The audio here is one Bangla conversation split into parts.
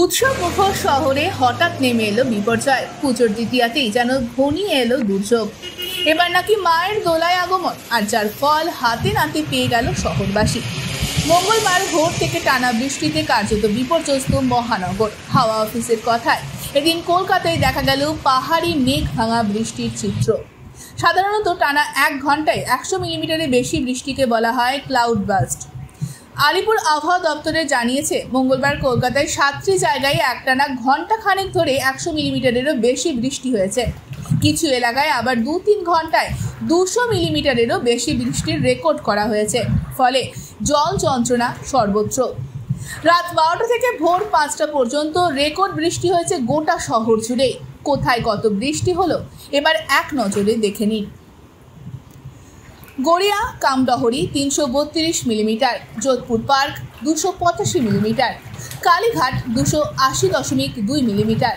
উৎসব মুখর শহরে হঠাৎ নেমে এলো বিপর্যয়। পুজোর দ্বিতীয়াতেই যেন ঘনিয়ে এলো দুর্যোগ। এবার নাকি মায়ের দোলায় আগমন, আর যার ফল হাতে নাতে পেয়ে গেল শহরবাসী। মঙ্গলবার ভোর থেকে টানা বৃষ্টিতে কার্যত বিপর্যস্ত মহানগর। হাওয়া অফিসের কথায় এদিন কলকাতায় দেখা গেল পাহাড়ি মেঘ ভাঙা বৃষ্টির চিত্র। সাধারণত টানা 1 ঘন্টায় 100 মিলিমিটারের বেশি বৃষ্টিকে বলা হয় ক্লাউড বাস্ট। আলিপুর আবহাওয়া দপ্তরে জানিয়েছে, মঙ্গলবার কলকাতায় 7টি জায়গায় একটানা ঘন্টা খানেক ধরে 100 মিলিমিটারেরও বেশি বৃষ্টি হয়েছে। কিছু এলাকায় আবার 2-3 ঘন্টায় 200 মিলিমিটারেরও বেশি বৃষ্টির রেকর্ড করা হয়েছে। ফলে জল যন্ত্রণা সর্বত্র। রাত 12টা থেকে ভোর 5টা পর্যন্ত রেকর্ড বৃষ্টি হয়েছে গোটা শহর জুড়ে। কোথায় কত বৃষ্টি হলো এবার এক নজরে দেখে নিন। Garia Kamdahari 332 millimetre, Jodhpur park 285 millimetre, Kalighat 280.2 millimetre,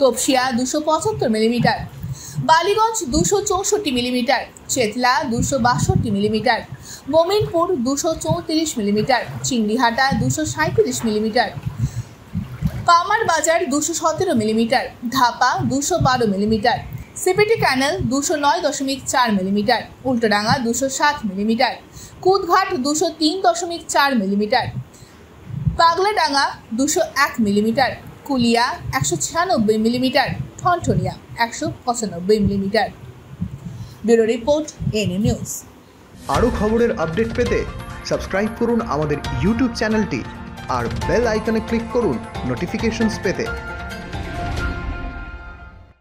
Topsia 275 millimetre, Ballygunge 264 millimetre, Chetla 262 millimetre, Mominpur 234 millimetre, Chingrighata 237 millimetre, Kamar Bazar 217 millimetre, Dhapa 212 millimetre, CPT canal 209.4 millimetre, Ultadanga 207 millimetre, Kudghat 203.4 millimetre, Pagladanga 201 millimetre, Kulia 196 millimetre, Thanthania 195 millimetre. Bureau report, NM news. আরও খবরের আপডেট পেতে সাবস্ক্রাইব করুন আমাদের ইউটিউব চ্যানেলটি আর বেল আইকনে ক্লিক করুন নোটিফিকেশনস পেতে।